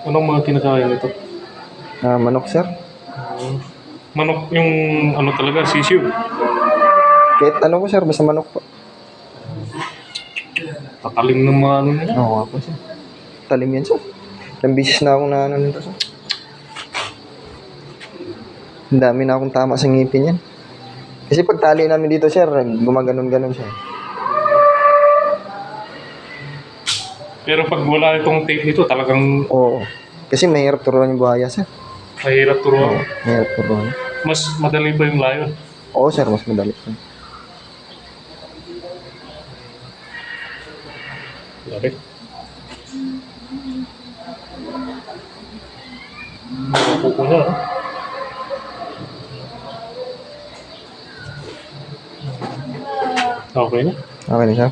Anong mga kinakain nito? Manok, sir. Manok yung ano talaga, sisiu. Kahit ano po, sir. Basta manok po. Tatalim ng mga ano nila. Oo nga po, sir. Talim yan, sir. Ilang bisis na akong na ano nito, sir. Ang dami na akong tama sa ngipin yan. Kasi pag tali namin dito, sir, gumaganon-ganon siya. Pero pag wala itong tape nito, talagang Oo. Kasi mahirap turuan yung buhaya, sir. mahirap turuan. Mahirap turuan. Mas madali ba yung layon? Oo, sir. Mas madali. Lari. Kuko niya, no? Okay na? Okay na, sir.